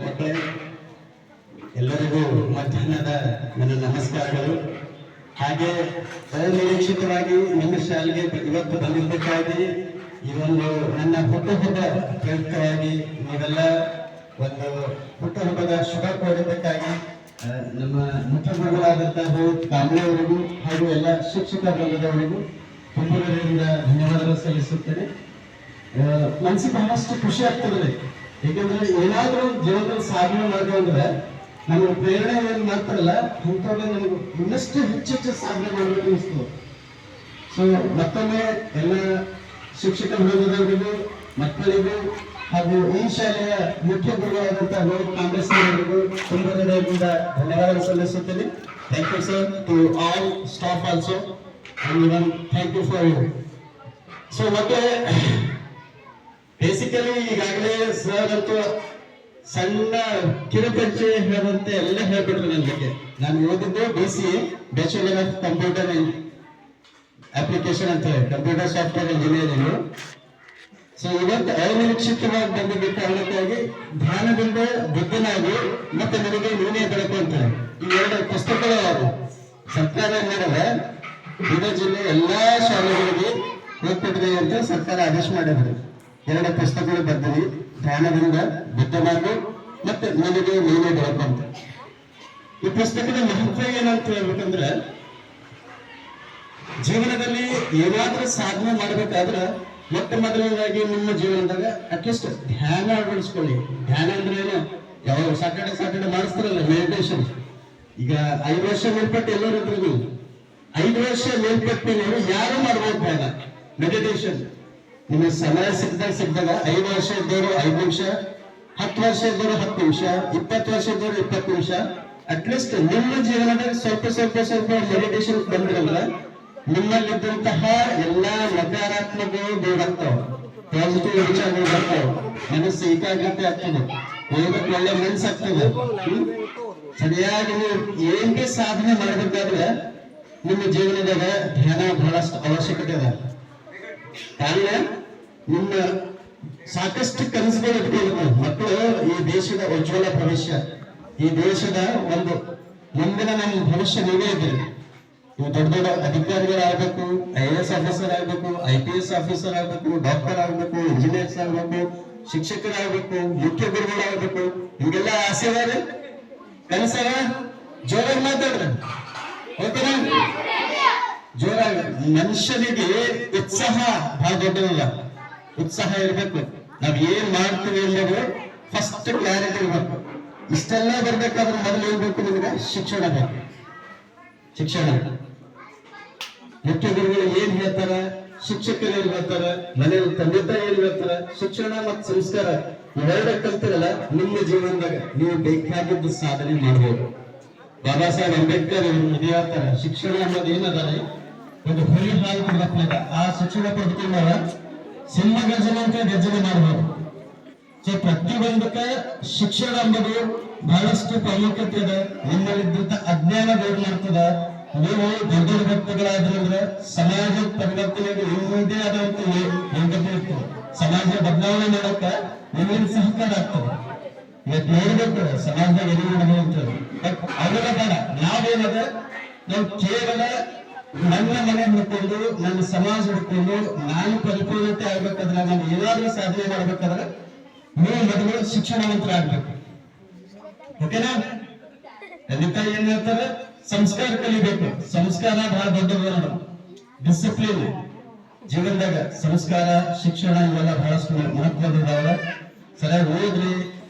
ಮಕ್ಕಳೇ, ಎಲ್ಲರಿಗೂ ಮಧ್ಯಾಹ್ನದ ನನ್ನ ನಮಸ್ಕಾರಗಳು. ಹಾಗೆ ಅನಿರೀಕ್ಷಿತವಾಗಿ ನಿಮ್ಮ ಶಾಲೆಗೆ ಇವತ್ತು ಬಂದಿರಬೇಕಾಗಿ ಇದೊಂದು ನನ್ನ ಹುಟ್ಟುಹಬ್ಬ ಪ್ರಯುಕ್ತವಾಗಿ ನೀವೆಲ್ಲ ಒಂದು ಹುಟ್ಟುಹಬ್ಬದ ಶುಭ ಕೋರಬೇಕಾಗಿ ನಮ್ಮ ಮುಖ್ಯ ಗುರುಗಳಾದಂತಹ ಕಾಂಬ್ಳೆ ಅವರಿಗೂ ಹಾಗೂ ಎಲ್ಲ ಶಿಕ್ಷಕ ವರ್ಗದವರಿಗೂ ತುಂಬ ಧನ್ಯವಾದಗಳು ಸಲ್ಲಿಸುತ್ತೇನೆ. ಮನಸ್ಸಿಗೆ ಬಹಳಷ್ಟು ಖುಷಿ ಆಗ್ತದೆ. ಏಕೆಂದ್ರೆ ಏನಾದ್ರೂ ಜೀವನದಲ್ಲಿ ಸಾಧನೆ ಮಾಡಿದೆ ಅಂದ್ರೆ ನಮ್ಮ ಪ್ರೇರಣೆ ಏನ್ ಮಾಡ್ತಾರಲ್ಲ ಅಂಥವ್ರೆ ನಮ್ಗೆ ಇನ್ನಷ್ಟು ಹೆಚ್ಚೆಚ್ಚು ಸಾಧನೆ ಮಾಡಬೇಕು ಅನಿಸ್ತು. ಸೊ ಮತ್ತೊಮ್ಮೆ ಎಲ್ಲ ಶಿಕ್ಷಕ ವರ್ಗದವರಿಗೂ ಮಕ್ಕಳಿಗೂ ಹಾಗೂ ಈ ಶಾಲೆಯ ಮುಖ್ಯ ಗುರುಗಳಾದಂತಹ ರೋಹಿತ್ ಕಾಂಗ್ರೆಸ್ ಅವರಿಗೂ ತುಂಬ ಹೃದಯದಿಂದ ಧನ್ಯವಾದಗಳು ಸಲ್ಲಿಸುತ್ತೇನೆ. Thank you sir to all staff also and even thank you for you. So ಮತ್ತೆ ಬೇಸಿಕಲಿ ಈಗಾಗಲೇ ಸರ್ ಅಂತೂ ಸಣ್ಣ ಕಿರುಪರಿಚಯ ಹೇಳುವಂತೆ ಎಲ್ಲ ಹೇಳ್ಬಿಟ್ರು ನನ್ನ ಬಗ್ಗೆ. ನಾನು ಓದಿದ್ದು BCA bachelor of computer application ಅಂತ ಹೇಳಿ ಕಂಪ್ಯೂಟರ್ ಸಾಫ್ಟ್ವೇರ್ ಇಂಜಿನಿಯರಿಂಗ್. ಸೊ ಇವತ್ತು ಅನಿರೀಕ್ಷಿತವಾಗಿ ಬಂದಿದ್ದ ಕಾರಣಕ್ಕಾಗಿ ಧ್ಯಾನದಿಂದ ಬುದ್ಧನಾಗಿ ಮತ್ತೆ ನನಗೆ ನೀನೇ ಬೆಳಕು ಅಂತ ಈ ಎರಡು ಪುಸ್ತಕಗಳು ಯಾವುದು ಸರ್ಕಾರ ಮಾಡಿದ ಬೀದರ್ ಜಿಲ್ಲೆ ಎಲ್ಲಾ ಶಾಲೆಗಳಿಗೆ ಹೋಗ್ತಿದ್ರಿ ಅಂತ ಸರ್ಕಾರ ಆದೇಶ ಮಾಡಿದ್ರು. ಎರಡು ಪುಸ್ತಕಗಳು ಬರ್ತೀವಿ, ಧ್ಯಾನದಿಂದ ಬುದ್ಧನಾಗು ಮತ್ತೆ ನನಗೆ ನೀನೇ ಬೆಳಕು ಅಂತ. ಈ ಪುಸ್ತಕದ ಮಹತ್ವ ಏನಂತ ಹೇಳ್ಬೇಕಂದ್ರೆ, ಜೀವನದಲ್ಲಿ ಏನಾದ್ರೂ ಸಾಧನೆ ಮಾಡ್ಬೇಕಾದ್ರೆ ಮೊಟ್ಟ ಮೊದಲನೇದಾಗಿ ನಿಮ್ಮ ಜೀವನದಾಗ ಅಟ್ಲೀಸ್ಟ್ ಧ್ಯಾನ ಅಳವಡಿಸ್ಕೊಳ್ಳಿ. ಧ್ಯಾನ ಅಂದ್ರೆ ಏನು, ಯಾವ ಸಾಟರ್ಡೆ ಮಾಡಿಸ್ತಾರಲ್ಲ ಮೆಡಿಟೇಷನ್. ಈಗ 5 ವರ್ಷ ಮೇಲ್ಪಟ್ಟು ಎಲ್ಲರೂ ಇದ್ರು, ನೀವು 5 ವರ್ಷ ಮೇಲ್ಪಟ್ಟು ಯಾರು ಮಾಡ್ಬೋದು ಧ್ಯಾನ ಮೆಡಿಟೇಷನ್. ನಿಮಗೆ ಸಮಯ ಸಿಕ್ಕಿದಾಗ 5 ವರ್ಷ ಇದ್ದವರು 5 ನಿಮಿಷ, 10 ವರ್ಷ ಇದ್ದವರು 10 ನಿಮಿಷ, 20 ವರ್ಷ ಇದ್ದವರು 20 ನಿಮಿಷ. ಅಟ್ಲೀಸ್ಟ್ ನಿಮ್ಮ ಜೀವನದಾಗ ಸ್ವಲ್ಪ ಮೆಡಿಟೇಷನ್ ಬಂದಿರಲ್ಲ, ನಿಮ್ಮಲ್ಲಿದ್ದಂತಹ ಎಲ್ಲಾ ನಕಾರಾತ್ಮಕಗಳು ದೂರ ಆಗ್ತಾವ, ಪಾಸಿಟಿವ್ ವಿಚಾರಗಳು ಬರ್ತಾವ, ಮನಸ್ಸು ಏಕಾಗ್ರತೆ ಆಗ್ತದೆ, ಓದಕ್ಕೆ ಒಳ್ಳೆ ಮನಸ್ಸಾಗ್ತದೆ. ಸರಿಯಾಗಿ ನೀವು ಏನೇ ಸಾಧನೆ ಮಾಡಬೇಕಾದ್ರೆ ನಿಮ್ಮ ಜೀವನದಾಗ ಧ್ಯಾನ ಬಹಳಷ್ಟು ಅವಶ್ಯಕತೆ ಇದೆ. ಕಾರಣ ನಿಮ್ಮ ಸಾಕಷ್ಟು ಕನಸುಗಳು ಇಟ್ಕೊಳ್ಳುತ್ತೆ. ಮಕ್ಕಳು ಈ ದೇಶದ ಉಜ್ವಲ ಭವಿಷ್ಯ, ಈ ದೇಶದ ಒಂದು ಮುಂದಿನ ನಮ್ಮ ಭವಿಷ್ಯ ನೀವೇ ಇದ್ದೀರಿ. ನೀವು ದೊಡ್ಡ ದೊಡ್ಡ ಅಧಿಕಾರಿಗಳಾಗಬೇಕು, IAS ಆಫೀಸರ್ ಆಗಬೇಕು, IPS ಆಫೀಸರ್ ಆಗಬೇಕು, ಡಾಕ್ಟರ್ ಆಗಬೇಕು, ಇಂಜಿನಿಯರ್ಸ್ ಆಗಬೇಕು, ಶಿಕ್ಷಕರಾಗಬೇಕು, ಮುಖ್ಯ ಗುರುಗಳಾಗಬೇಕು. ಹಿಂಗೆಲ್ಲ ಆಸೆ ಅದ, ಕನಸವ ಜೋರಾಗಿ ಮಾತಾಡ್ರಿ, ಓಕೆನಾ? ಜೋರಾಗಿ. ಮನುಷ್ಯನಿಗೆ ಉತ್ಸಾಹ ಬಹಳ ದೊಡ್ಡದಲ್ಲ, ಉತ್ಸಾಹ ಇರ್ಬೇಕು. ನಾವ್ ಏನ್ ಮಾಡ್ತೀವಿ ಅನ್ನೋದು ಫಸ್ಟ್ ಕ್ಲಾರಿಟಿ ಇರ್ಬೇಕು. ಇಷ್ಟೆಲ್ಲ ಬರ್ಬೇಕಾದ್ರೆ ಮೊದಲು ಏನ್ ಬೇಕು ನಿಮ್ಗೆ? ಶಿಕ್ಷಣ ಬೇಕು. ಶಿಕ್ಷಣ ಮುಖ್ಯ ಗುರುಗಳು ಏನ್ ಹೇಳ್ತಾರ, ಶಿಕ್ಷಕರು ಏನ್ ಹೇಳ್ತಾರ, ಮನೆಯಲ್ಲಿ ತಂದೆ ತಾಯಿ ಏನ್ ಹೇಳ್ತಾರ, ಶಿಕ್ಷಣ ಮತ್ತು ಸಂಸ್ಕಾರ ಇವೆರಡ ಕಲ್ತಿರಲ್ಲ, ನಿಮ್ಮ ಜೀವನದಾಗ ನೀವು ಬೇಕಾಗಿದ್ದು ಸಾಧನೆ ಮಾಡ್ಬೋದು. ಬಾಬಾ ಸಾಹೇಬ್ ಅಂಬೇಡ್ಕರ್ ಹೇಳ್ತಾರೆ, ಶಿಕ್ಷಣ ಅನ್ನೋದು ಏನದಾರೆ ಒಂದು ಹುಲಿ ಹಾಲು ಕೊಡ್ಬೇಕಲ್ಲ, ಆ ಶಿಕ್ಷಣ ಪಡ್ಕೊಂಡಾಗ ಸಿಂಹ ಗರ್ಜನೆ ಅಂತ ಗರ್ಜನೆ ಮಾಡಬಹುದು. ಸೊ ಪ್ರತಿಯೊಂದಕ್ಕ ಶಿಕ್ಷಣ ಎಂಬುದು ಬಹಳಷ್ಟು ಪ್ರಾಮುಖ್ಯತೆ ಇದೆ. ನಿಮ್ಮಲ್ಲಿದ್ದಂತ ಅಜ್ಞಾನ ದೂರ ಮಾಡ್ತದ. ನೀವು ದೊಡ್ಡ ದೊಡ್ಡ ವ್ಯಕ್ತಿಗಳಾದ್ರಂದ್ರೆ ಸಮಾಜ ಪರಿವರ್ತನೆಗೆ ನಿಮ್ಮದೇ ಆದಂತ ಯೋಗ್ಯತೆ ಇರ್ತದೆ. ಸಮಾಜ ಬದಲಾವಣೆ ಮಾಡಕ್ಕ ನಿಮ್ಮಿಂದ ಸಹಕಾರ ಆಗ್ತದೆ. ಇವತ್ತು ನೋಡ್ಬೇಕು ಸಮಾಜದಾಗ ಎಲ್ಲಿ ನೋಡಬಹುದು ಅಂತೇಳಿ. ಬಟ್ ಅವೆಲ್ಲ ಬೇಡ. ನಾವೇನದ ನಾವು ಕೇವಲ ನನ್ನ ಮನೆ ಹಿಡ್ಕೊಂಡು, ನನ್ನ ಸಮಾಜ ಹಿಡ್ಕೊಂಡು ನಾನು ಪರಿಪೂರ್ಣತೆ ಆಗ್ಬೇಕಾದ್ರೆ, ನಾನು ಏನಾದ್ರೂ ಸಾಧನೆ ಮಾಡ್ಬೇಕಾದ್ರೆ ನೀವು ಮೊದಲು ಶಿಕ್ಷಣವಂತರ ಆಗ್ಬೇಕು. ಓಕೆನಾ? ತಂದೆ ತಾಯಿ ಏನ್ ಹೇಳ್ತಾರೆ, ಸಂಸ್ಕಾರ ಕಲಿಬೇಕು. ಸಂಸ್ಕಾರ ಬಹಳ ದೊಡ್ಡದು. ಡಿಸಿಪ್ಲಿನ್ ಜೀವನದಾಗ ಸಂಸ್ಕಾರ, ಶಿಕ್ಷಣ ಇವೆಲ್ಲ ಬಹಳಷ್ಟು ಮಹತ್ವದಿದಾವ. ಸರಿಯಾಗಿ ಓದ್ರಿ,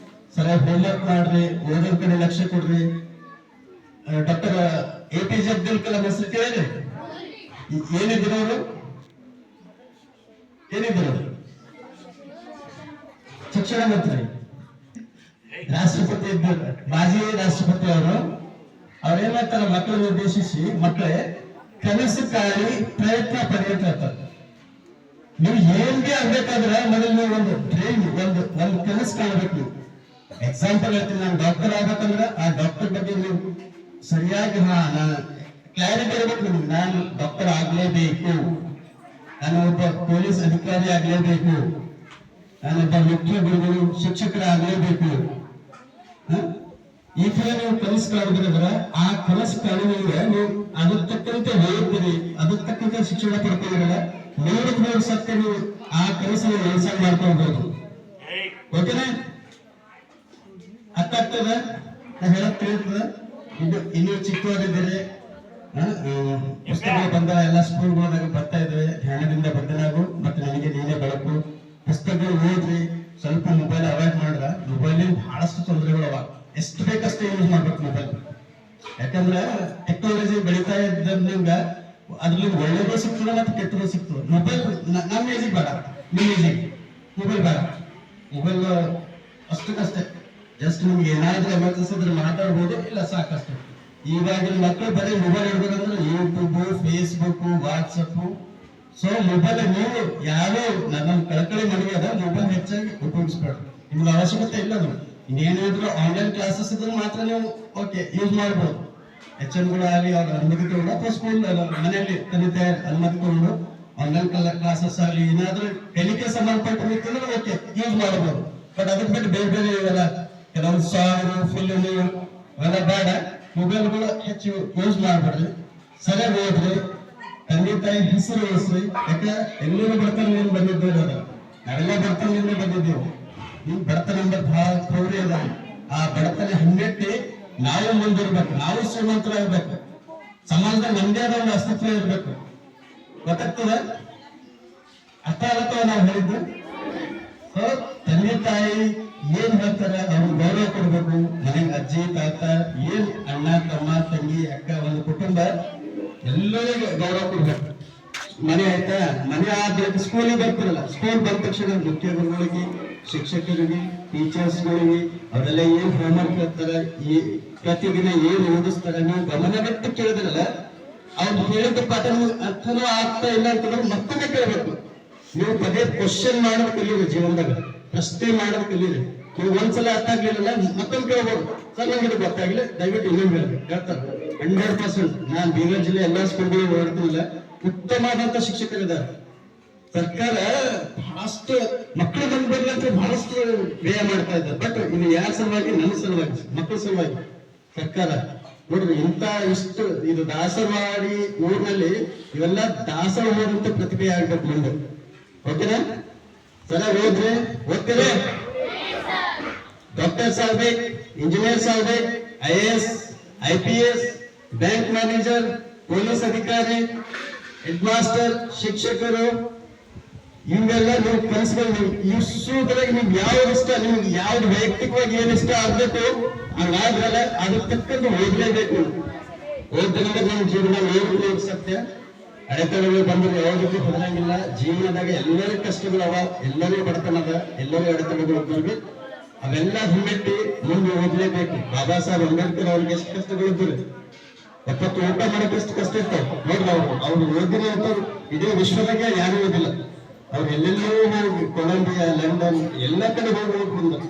ಸರಿಯಾಗಿ ಹೋಮ್ವರ್ಕ್ ಮಾಡ್ರಿ, ಓದೋದ್ ಕಡೆ ಲಕ್ಷ್ಯ ಕೊಡ್ರಿ. ಡಾಕ್ಟರ್ APJ ಅಬ್ದುಲ್ ಕಲಾಂ ಹೆಸರು ಕೇಳಿರಿ? ಏನಿದ್ರು ಅವರು? ಏನಿದ್ರು? ಶಿಕ್ಷಣ ಮಂತ್ರಿ, ರಾಷ್ಟ್ರಪತಿ ಇದ್ದರು, ಮಾಜಿ ರಾಷ್ಟ್ರಪತಿ ಅವರು. ಅವ್ರೇನ್ ಮಾಡ್ತಾರೆ, ಮಕ್ಕಳನ್ನು ಉದ್ದೇಶಿಸಿ, ಮಕ್ಕಳೇ ಕನಸು ಕಾಳಿ ಪ್ರಯತ್ನ ಪಡೆಯುತ್ತ ಹೇಳ್ತಾರೆ. ನೀವು ಏನ್ಗೆ ಆಗ್ಬೇಕಾದ್ರೆ ಮೊದಲು ನೀವು ಒಂದು ಡ್ರೀಮ್, ಒಂದು ಕನಸು ಕಾಣಬೇಕು. ಎಕ್ಸಾಂಪಲ್ ಹೇಳ್ತೀನಿ, ನಾನು ಡಾಕ್ಟರ್ ಆಗ್ಬೇಕಂದ್ರೆ ಆ ಡಾಕ್ಟರ್ ಬಗ್ಗೆ ನೀವು ಸರಿಯಾಗಿ ಕ್ಲಾರಿಟಿ ಇರಬೇಕು. ನಾನು ಡಾಕ್ಟರ್ ಆಗ್ಲೇಬೇಕು, ನಾನು ಒಬ್ಬ ಪೊಲೀಸ್ ಅಧಿಕಾರಿ ಆಗ್ಲೇಬೇಕು, ನಾನೊಬ್ಬ ಮುಖ್ಯ ಗುರುಗಳು ಶಿಕ್ಷಕರಾಗಲೇಬೇಕು. ಈ ತರ ನೀವು ಕನಸು ಕಾಣಿದ್ರೆ ಆ ಕನಸು ಕಾಣುವಾಗ ನೀವು ಅದ್ರ ತಕ್ಕಂತೆ ಓದ್ತೀರಿ, ಅದ್ರ ತಕ್ಕಂತೆ ಶಿಕ್ಷಣ ಪಡ್ಕೊಂಡಿರಲ್ಲ, ನೋಡಿದ್ರೆ ಸತ್ಯ ನೀವು ಆ ಕನಸನ್ನು ಕೆಲಸ ಮಾಡ್ಕೊಳ್ಬಹುದು. ಓಕೆನಾ? ಅರ್ಥ ಆಗ್ತದ? ಹೇಳಕ್ ತಿಳಿತದ? ಇನ್ನೂ ಚಿಕ್ಕವರಿದ್ದೀರಿ, ಪುಸ್ತಕಗಳು ಬಂದ ಎಲ್ಲ ಸ್ಕೂಲ್ಗಳಾಗ ಬರ್ತಾ ಇದಾವೆ. ಧ್ಯಾನದಿಂದ ಬದ್ಧನಾಗು ಮತ್ತೆ ನನಗೆ ನೀನೇ ಬೆಳಕು. ಪುಸ್ತಕಗಳು ಓದ್ರಿ, ಸ್ವಲ್ಪ ಮೊಬೈಲ್ ಅವಾಯ್ಡ್ ಮಾಡ್ರ. ಮೊಬೈಲ್ ಬಹಳಷ್ಟು ತೊಂದರೆಗಳು ಅವ, ಎಷ್ಟು ಬೇಕಷ್ಟು ಯೂಸ್ ಮಾಡ್ಬೇಕು ಮೊಬೈಲ್. ಯಾಕಂದ್ರೆ ಟೆಕ್ನಾಲಜಿ ಬೆಳೀತಾ ಇದ್ದಂಗ ಅದ್ರಲ್ಲಿ ಒಳ್ಳೇದು ಸಿಗ್ತದೆ ಮತ್ತೆ ಕೆಟ್ಟದ್ದು ಸಿಗ್ತದೆ. ಮೊಬೈಲ್ ನಮ್ಮ ಏಜಿಗೆ ಬೇಡ, ನಿಮ್ಮ ಏಜಿಗೆ ಮೊಬೈಲ್ ಬೇಡ. ಮೊಬೈಲ್ ಅಷ್ಟಕ್ಕಷ್ಟೇ, ಜಸ್ಟ್ ನಿಮ್ಗೆ ಏನಾದ್ರೂ ಎಮರ್ಜೆನ್ಸಿ ಇದ್ರೆ ಮಾತಾಡ್ಬೋದು, ಇಲ್ಲ ಸಾಕಷ್ಟು. ಇವಾಗಿನ ಮಕ್ಕಳು ಬರೀ ಮೊಬೈಲ್ ಇಡ್ಬೇಕಂದ್ರೆ YouTube, Facebook, WhatsApp. So mobile ನೀವು ಯಾರೋ ನನ್ನ ಕಳಕಳಿ ಮನೆಗೆ ಅದ ಮೊಬೈಲ್ ಹೆಚ್ಚಾಗಿ ಉಪಯೋಗಿಸ್ಬೇಡ್ರಿ. ನಿಮ್ಗೆ ಅವಶ್ಯಕತೆ ಇಲ್ಲ. ಅದು ಇನ್ನೇನಾದ್ರೂ ಆನ್ಲೈನ್ ಕ್ಲಾಸಸ್ ಇದ್ರೆ ಮಾತ್ರ ನೀವು ಓಕೆ ಯೂಸ್ ಮಾಡ್ಬೋದು. HM ಆಗಲಿ ಅವ್ರ ಅನುಮತಿ ತಗೊಂಡು ಅಥವಾ ಸ್ಕೂಲ್ ಮನೆಯಲ್ಲಿ ತಂದೆ ಅನುಮತಿ ತಗೊಂಡು ಆನ್ಲೈನ್ ಕ್ಲಾಸಸ್ ಆಗಲಿ ಏನಾದ್ರೂ ಕಲಿಕೆ ಸಂಬಂಧಪಟ್ಟಿದ್ರೆ ಓಕೆ ಯೂಸ್ ಮಾಡಬಹುದು. ಬಟ್ ಅದಕ್ಕೆ ಬಿಟ್ಟು ಬೇರೆ ಬೇರೆ ಇವೆಲ್ಲ ಕೆಲವೊಂದು ಸಾಂಗ್, ಫಿಲ್ಮ್ ಅವೆಲ್ಲ ಬೇಡ. ಮೊಬೈಲ್ಗಳು ಹೆಚ್ಚು ಯೂಸ್ ಮಾಡ್ಬೇಡ್ರಿ. ಸರಿಯಾಗಿ ಓದ್ರಿ, ತಂದೆ ತಾಯಿ ಹೆಸರು ಉಳಿಸ್ರಿ. ಯಾಕೆ ಎಲ್ಲರೂ ಬಡತನದಿಂದ ಬಂದಿದ್ದೇವೆ, ಅದ ನಾವೆಲ್ಲ ಬಡತನದಿಂದ ಬಂದಿದ್ದೇವೆ. ನೀವು ಬಡತನ ನಂಬರ್ ಬಹಳ ಕ್ರೌರಿ ಅದ. ಆ ಬಡತನ ಹಿಮ್ಮೆಟ್ಟಿ ನಾವು ಮುಂದಿರ್ಬೇಕು, ನಾವು ಶ್ರೀಮಂತರಾಗಬೇಕು, ಸಮಾಜದಲ್ಲಿ ನಮ್ದೇ ಆದ ಒಂದು ಅಸ್ತಿತ್ವ ಇರ್ಬೇಕು. ಗೊತ್ತಾಗ್ತದ? ಅರ್ಥ ಆಗತ್ತವ ನಾವು ಹೇಳಿದ್ದು? ಸೊ ತಂದೆ ತಾಯಿ ಏನ್ ಹೇಳ್ತಾರ ಅವ್ರಿಗೆ ಗೌರವ ಕೊಡ್ಬೇಕು. ಮನೆಗೆ ಅಜ್ಜಿ ತಾತ ಏನ್ ಅಣ್ಣ ತಮ್ಮ ತಂಗಿ ಅಕ್ಕ ಒಂದು ಕುಟುಂಬ ಎಲ್ಲರಿಗೂ ಗೌರವ ಕೊಡ್ಬೇಕು. ಮನೆ ಆಯ್ತಾ, ಮನೆ ಆದ್ಮೇಲೆ ಸ್ಕೂಲಿಗೆ ಬರ್ತಿರಲ್ಲ, ಸ್ಕೂಲ್ ಬಂದ ತಕ್ಷಣ ಮುಖ್ಯ ಗುರುಗಳಿಗೆ, ಶಿಕ್ಷಕರಿಗೆ, ಟೀಚರ್ಸ್ಗಳಿಗೆ ಅವರೆಲ್ಲ ಏನ್ ಹೋಮ್ವರ್ಕ್ ಹೇಳ್ತಾರೆ, ಈ ಪ್ರತಿದಿನ ಏನ್ ಓದಿಸ್ತಾರೆ ನೀವು ಗಮನ ಬಿಟ್ಟು ಕೇಳಿದ್ರಲ್ಲ, ಅವ್ರು ಹೇಳಿದ ಪಾಠ ಅರ್ಥನೂ ಆಗ್ತಾ ಇಲ್ಲ ಅಂತಂದ್ರೆ ಮತ್ತೊಮ್ಮೆ ಕೇಳಬೇಕು. ನೀವು ಪದೇ ಕ್ವಶನ್ ಮಾಡೋದು ಕಲೀರಿ, ಜೀವನದಾಗ ಪ್ರಶ್ನೆ ಮಾಡೋದು ಕಲೀರಿ. ನೀವು ಒಂದ್ಸಲ ಅರ್ಥ ಆಗ್ಲಿಲ್ಲ ಮತ್ತೊಂದು ಕೇಳ್ಬೋದು, ಸರ್ ನಮ್ಗೆ ಗೊತ್ತಾಗ್ಲಿ ದಯವಿಟ್ಟು ಇನ್ನೊಂದು ಹೇಳ್ತಾರೆ. 100% ನಾನ್ ಬೀದರ್ ಜಿಲ್ಲೆ ಎಲ್ಲಾ ಸ್ಕೂಲ್ಗಳು ಓಡ್ತಿಲ್ಲ, ಉತ್ತಮವಾದಂತ ಶಿಕ್ಷಕರಿದ್ದಾರೆ. ಸರ್ಕಾರ ಬಹಳಷ್ಟು ಮಕ್ಕಳು ಬಂದ್ಬರ್ಲಿ ಅಂತ ಬಹಳಷ್ಟು ವ್ಯಯ ಮಾಡ್ತಾ ಇದ್ದಾರೆ. ಬಟ್ ಇದು ಯಾರ ಸಲುವಾಗಿ? ನನ್ನ ಸಲುವಾಗಿ, ಮಕ್ಕಳ ಸಲುವಾಗಿ. ಸರ್ಕಾರ ನೋಡ್ರಿ ಇಂತ ಇಷ್ಟು ಇದು ದಾಸರವಾಡಿ ಊರಿನಲ್ಲಿ ಇವೆಲ್ಲ ದಾಸರ ಓದಂತ ಪ್ರತಿಭೆ ಆಗ್ಬೇಕು ಮುಂದೆ. ಓಕೆನಾ? ಸರಿಯಾಗಿ ಓದ್ರಿ, ಓದ್ತೀರಿ. ಡಾಕ್ಟರ್ಸ್ ಆಗ್ಬೇಕು, ಇಂಜಿನಿಯರ್ಸ್ ಆಗ್ಬೇಕು, IAS, IPS, bank manager, police ಅಧಿಕಾರಿ, ಹೆಡ್ ಮಾಸ್ಟರ್, ಶಿಕ್ಷಕರು, ಇವೆಲ್ಲ ನೀವು ಕನಸುಗಳು ಇಷ್ಟುದ್ರಾಗ ನಿಮ್ಗೆ ಯಾವ್ದು ಇಷ್ಟ, ನಿಮ್ಗೆ ಯಾವ್ದು ವೈಯಕ್ತಿಕವಾಗಿ ಏನ್ ಇಷ್ಟ ಆಗ್ಬೇಕು ಹಂಗಾದ್ರಲ್ಲ ಅದ್ರ ತಕ್ಕಂತ ಓದ್ಲೇಬೇಕು. ಓದ್ದಂದ್ರೆ ನಮ್ಮ ಜೀವನ ಓದಿದ್ರೆ ಸತ್ಯ. ಅಡೆತಡೆಗಳು ಬಂದ್ರೆ ಯಾವುದಕ್ಕೂ ಬದಲಾಗಿಲ್ಲ. ಜೀವನದಾಗ ಎಲ್ಲರಿಗೂ ಕಷ್ಟಗಳವ, ಎಲ್ಲರಿಗೂ ಬಡತನದ, ಎಲ್ಲರಿಗೂ ಅಡೆತಡೆಗಳು ಇದ್ದವ್ರಿಗೆ ಅವೆಲ್ಲ ಹಿಮ್ಮೆಟ್ಟಿ ಮುಂದೆ ಓದ್ಲೇಬೇಕು. ಬಾಬಾ ಸಾಹೇಬ್ ಅಂಬೇಡ್ಕರ್ ಅವ್ರಿಗೆ ಎಷ್ಟು ಕಷ್ಟಗಳಿದ್ರು, 70 ಊಟ ಮಾಡಕ್ಕೆ ಎಷ್ಟು ಕಷ್ಟ ಇರ್ತಾವ ನೋಡ್ರಿ. ಅವ್ರು ಓದಿರಿ ಅಂತ ಇಡೀ ವಿಶ್ವದಾಗೆ ಯಾರು ಓದಿಲ್ಲ. ಅವ್ರು ಎಲ್ಲೆಲ್ಲೂ ಹೋಗಿ ಕೊಲಂಬಿಯಾ, ಲಂಡನ್ ಎಲ್ಲ ಕಡೆ ಹೋಗಿ ಬಂದರು.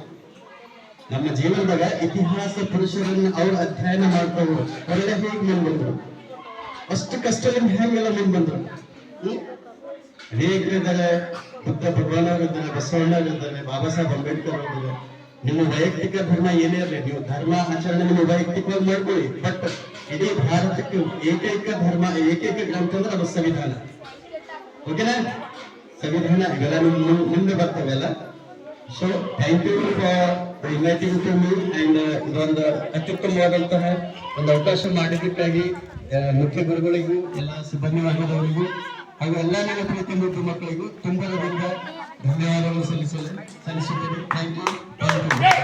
ನಮ್ಮ ಜೀವನದಾಗ ಇತಿಹಾಸ ಪುರುಷರನ್ನ ಅವ್ರು ಅಧ್ಯಯನ ಮಾಡ್ತಾ ಹೋದ್ರು. ಅವರೆಲ್ಲ ಹೇಗೆ ಮುಂದೆ ಬಂದ್ರು, ಅಷ್ಟು ಕಷ್ಟದಿಂದ ಹೆಂಗೆಲ್ಲ ಮುಂದೆ ಬಂದ್ರು. ಅನೇಕರಿದ್ದಾರೆ, ಬುದ್ಧ ಭಗವಾನ್ ಅವರಿದ್ದಾರೆ, ಬಸವಣ್ಣ ಅವರಿದ್ದಾರೆ, ಬಾಬಾ ಸಾಹೇಬ್ ಅಂಬೇಡ್ಕರ್ ಅವರಿದ್ದಾರೆ. ನಿಮ್ಮ ವೈಯಕ್ತಿಕ ಧರ್ಮ ಏನೇ ಇರಲಿ, ನೀವು ಧರ್ಮ ಆಚರಣೆ ನಿಮ್ಮ ವೈಯಕ್ತಿಕವಾಗಿ ಮಾಡ್ಕೊಳ್ಳಿ. ಬಟ್ ಇಡೀ ಭಾರತಕ್ಕೆ ಏಕೈಕ ಧರ್ಮ, ಏಕೈಕ ಗ್ರಂಥ ಅಂದ್ರೆ ಅದು ಸಂವಿಧಾನ. ಓಕೆನಾ? ಸಂವಿಧಾನ ಇವೆಲ್ಲ ಮುಂದೆ ಬರ್ತವೆಲ್ಲ. So thank you for inviting to me and ಇದೊಂದು ಅತ್ಯುತ್ತಮವಾದಂತಹ ಒಂದು ಅವಕಾಶ ಮಾಡಿದ್ದಕ್ಕಾಗಿ ಮುಖ್ಯ ಗುರುಗಳಿಗೂ, ಎಲ್ಲ ಸಿಬ್ಬಂದಿ ವರ್ಗದವರಿಗೂ ಹಾಗೂ ಎಲ್ಲ ನನ್ನ ಪ್ರೀತಿ ಮುದ್ದು ಮಕ್ಕಳಿಗೂ ತುಂಬ ಧನ್ಯವಾದಗಳು ಸಲ್ಲಿಸುತ್ತೇನೆ. Thank you.